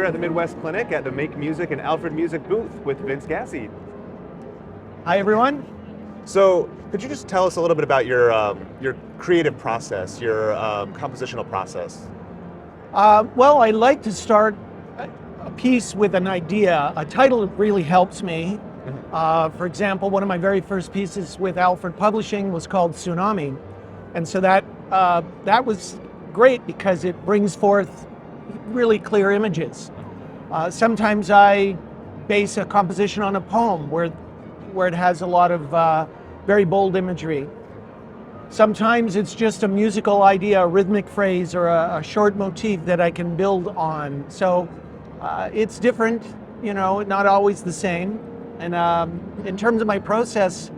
at the Midwest Clinic at the Make Music and Alfred Music booth with Vince Gassi. Hi, everyone. So, could you just tell us a little bit about your creative process, your compositional process? Well, I like to start a piece with an idea. A title really helps me. For example, one of my very first pieces with Alfred Publishing was called Tsunami. And so that was great because it brings forth really clear images. Sometimes I base a composition on a poem where it has a lot of very bold imagery. Sometimes it's just a musical idea, a rhythmic phrase, or a short motif that I can build on. So it's different, not always the same. And in terms of my process,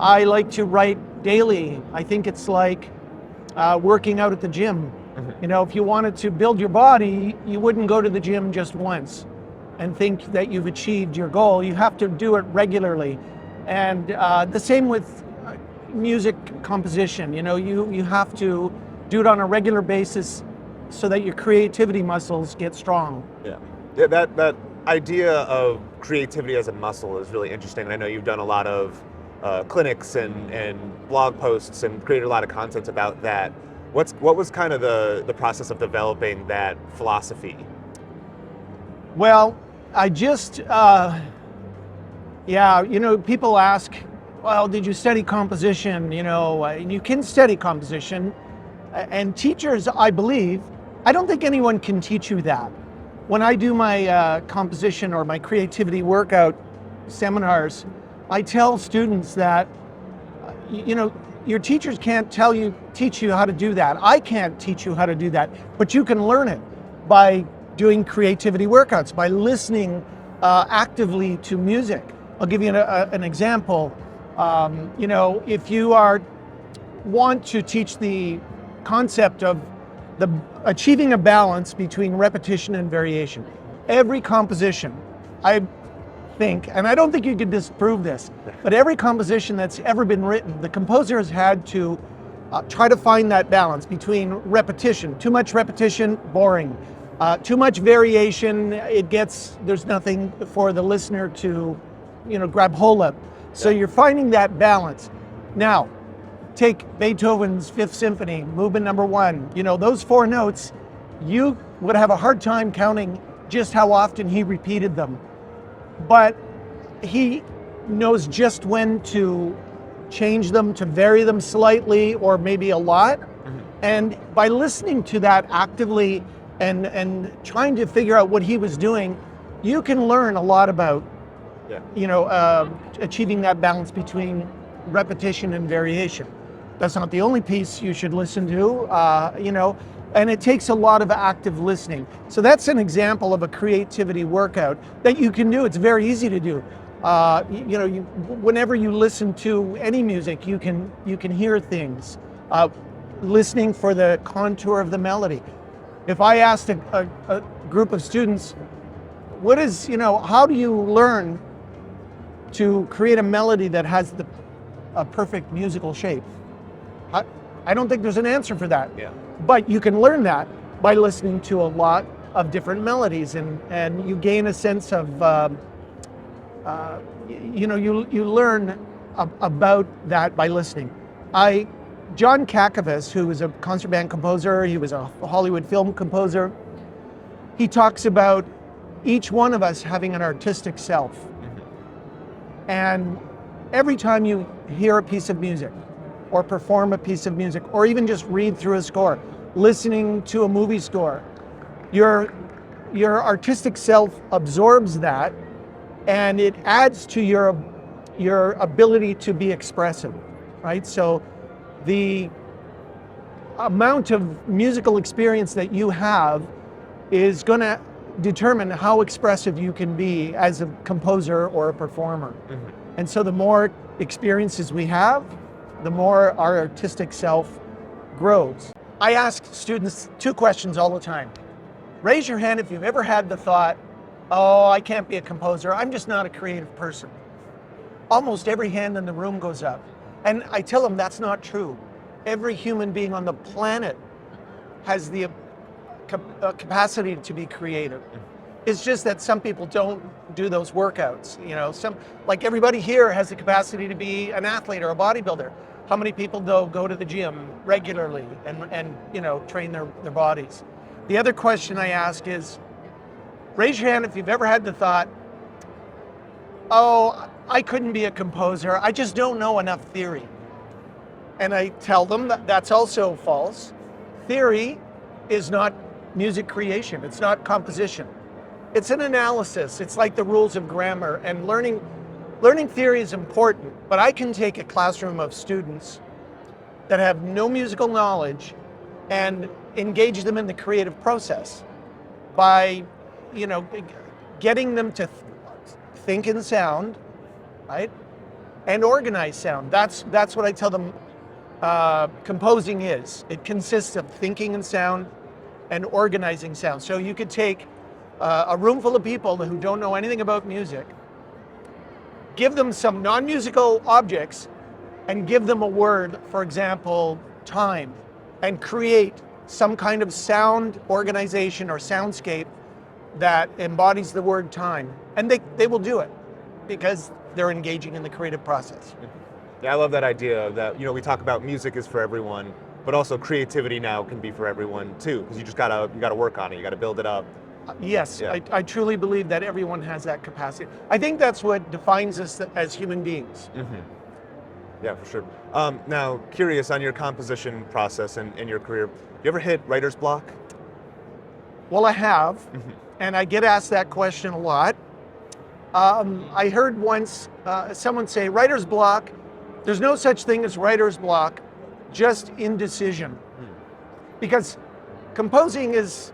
I like to write daily. I think it's like working out at the gym. If you wanted to build your body, you wouldn't go to the gym just once and think that you've achieved your goal. You have to do it regularly. And the same with music composition. You have to do it on a regular basis so that your creativity muscles get strong. Yeah, that idea of creativity as a muscle is really interesting. And I know you've done a lot of clinics and blog posts and created a lot of content about that. What was kind of the process of developing that philosophy? Well, I just, people ask, well, did you study composition? And you can study composition. And teachers, I believe, I don't think anyone can teach you that. When I do my composition or my creativity workout seminars, I tell students that, your teachers can't teach you how to do that. I can't teach you how to do that, but you can learn it by doing creativity workouts, by listening actively to music. I'll give you an example. If you want to teach the concept of achieving a balance between repetition and variation, every composition, I think, and I don't think you could disprove this, but every composition that's ever been written, the composer has had to try to find that balance between repetition. Too much repetition, boring. Too much variation, there's nothing for the listener to, grab hold of. So you're finding that balance. Now, take Beethoven's Fifth Symphony, movement number 1. Those 4 notes, you would have a hard time counting just how often he repeated them. But he knows just when to change them, to vary them slightly or maybe a lot. And by listening to that actively and trying to figure out what he was doing, you can learn a lot about, achieving that balance between repetition and variation. That's not the only piece you should listen to, and it takes a lot of active listening. So that's an example of a creativity workout that you can do. It's very easy to do. Whenever you listen to any music, you can hear things. Listening for the contour of the melody. If I asked a group of students, how do you learn to create a melody that has a perfect musical shape? I don't think there's an answer for that. Yeah. But you can learn that by listening to a lot of different melodies, and you gain a sense of, you learn about that by listening. John Kakovas, who was a concert band composer, he was a Hollywood film composer, he talks about each one of us having an artistic self. And every time you hear a piece of music, or perform a piece of music, or even just read through a score, listening to a movie score, your artistic self absorbs that, and it adds to your ability to be expressive, right? So the amount of musical experience that you have is going to determine how expressive you can be as a composer or a performer. And so the more experiences we have, the more our artistic self grows. I ask students 2 questions all the time. Raise your hand if you've ever had the thought, oh, I can't be a composer, I'm just not a creative person. Almost every hand in the room goes up. And I tell them that's not true. Every human being on the planet has the capacity to be creative. It's just that some people don't do those workouts. You know, like everybody here has the capacity to be an athlete or a bodybuilder. How many people though go to the gym regularly and you know, train their bodies? The other question I ask is, raise your hand if you've ever had the thought, oh, I couldn't be a composer, I just don't know enough theory. And I tell them that that's also false. Theory is not music creation, it's not composition. It's an analysis. It's like the rules of grammar, and learning theory is important, but I can take a classroom of students that have no musical knowledge and engage them in the creative process by, you know, getting them to think in sound, right? And organize sound. That's what I tell them composing is. It consists of thinking in sound and organizing sound. So you could take a room full of people who don't know anything about music, give them some non-musical objects, and give them a word, for example, time, and create some kind of sound organization or soundscape that embodies the word time. And they will do it because they're engaging in the creative process. Yeah, I love that idea that, you know, we talk about music is for everyone, but also creativity now can be for everyone too, because you gotta work on it, you gotta build it up. Yes, Yeah. I truly believe that everyone has that capacity. I think that's what defines us as human beings. Mm-hmm. Yeah, for sure. Now, curious on your composition process and in your career, you ever hit writer's block? Well, I have, Mm-hmm. and I get asked that question a lot. I heard once someone say, writer's block, there's no such thing as writer's block, just indecision. Because composing is,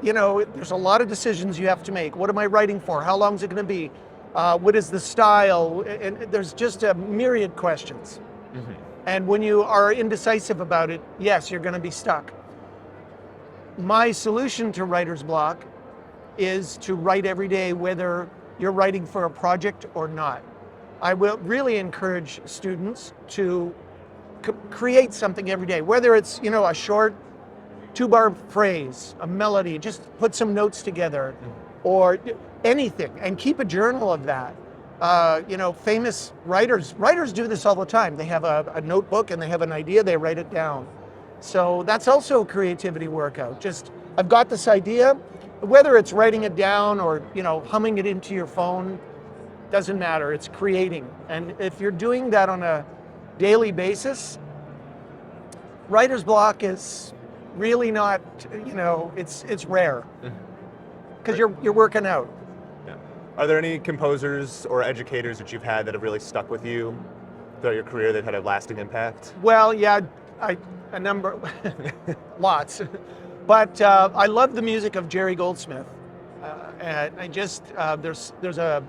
you know, there's a lot of decisions you have to make. What am I writing for? How long is it going to be? What is the style? And there's just a myriad questions. Mm-hmm. And when you are indecisive about it, yes, you're going to be stuck. My solution to writer's block is to write every day, whether you're writing for a project or not. I will really encourage students to create something every day, whether it's, you know, a short 2-bar phrase, a melody, just put some notes together, or anything, and keep a journal of that. You know, famous writers do this all the time. They have a notebook and they have an idea, they write it down. So that's also a creativity workout. Just, I've got this idea, whether it's writing it down or, you know, humming it into your phone, doesn't matter, it's creating. And if you're doing that on a daily basis, writer's block is really not, you know, it's rare because you're working out. Yeah. Are there any composers or educators that you've had that have really stuck with you throughout your career that had a lasting impact? Well, yeah, a number, lots. But I love the music of Jerry Goldsmith. And I just, there's a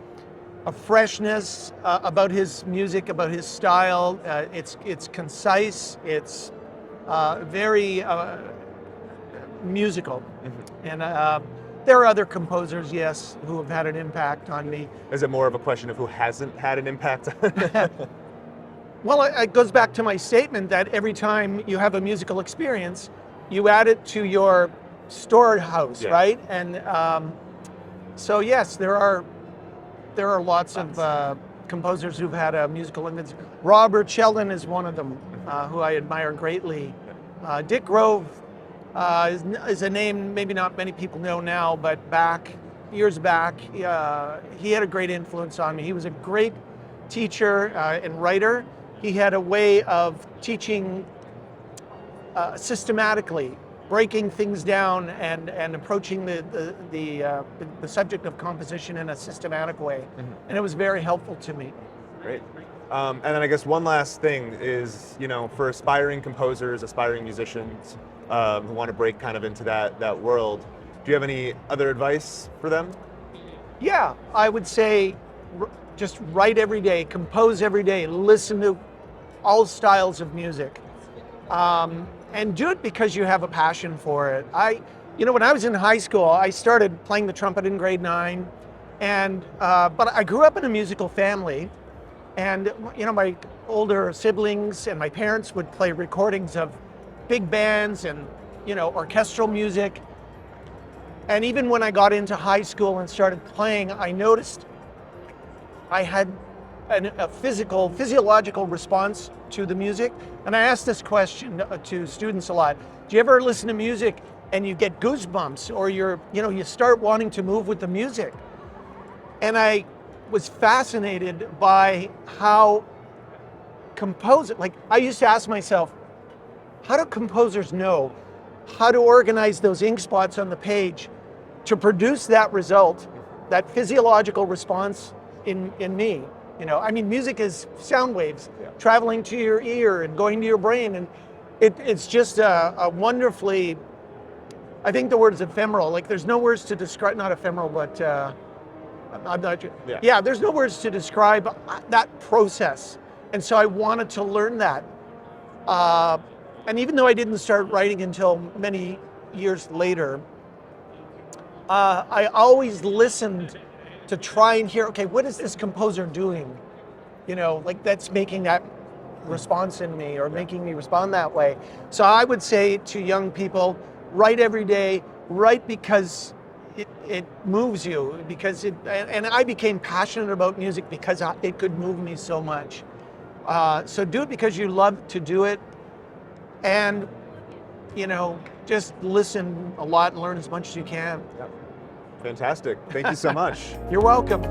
freshness about his music, about his style. It's concise, it's very musical. Mm-hmm. And there are other composers, yes, who have had an impact on me. Is it more of a question of who hasn't had an impact? Well, it goes back to my statement that every time you have a musical experience, you add it to your storehouse, Yeah. right? And so yes, there are lots of composers who've had a musical influence. Robert Sheldon is one of them, who I admire greatly. Dick Grove is a name maybe not many people know now, but years back, he had a great influence on me. He was a great teacher and writer. He had a way of teaching systematically, breaking things down and approaching the subject of composition in a systematic way. Mm-hmm. And it was very helpful to me. Great. And then I guess one last thing is, you know, for aspiring composers, aspiring musicians who want to break kind of into that world, do you have any other advice for them? Yeah, I would say just write every day, compose every day, listen to all styles of music. And do it because you have a passion for it. You know, when I was in high school, I started playing the trumpet in grade 9, and but I grew up in a musical family, and you know, my older siblings and my parents would play recordings of big bands and, you know, orchestral music. And even when I got into high school and started playing, I noticed I had a physiological response to the music. And I asked this question to students a lot. Do you ever listen to music and you get goosebumps, or you start wanting to move with the music? And I was fascinated by how I used to ask myself, how do composers know how to organize those ink spots on the page to produce that result, that physiological response in me? Music is sound waves traveling to your ear and going to your brain, and it's just a wonderfully, I think the word is ephemeral. Like, there's no words to describe, not ephemeral, but I'm not. Yeah, there's no words to describe that process. And so I wanted to learn that. And even though I didn't start writing until many years later, I always listened to try and hear, okay, what is this composer doing? That's making that response in me, or making me respond that way. So I would say to young people, write every day, write because it moves you, and I became passionate about music because it could move me so much. So do it because you love to do it, and just listen a lot and learn as much as you can. Fantastic. Thank you so much. You're welcome.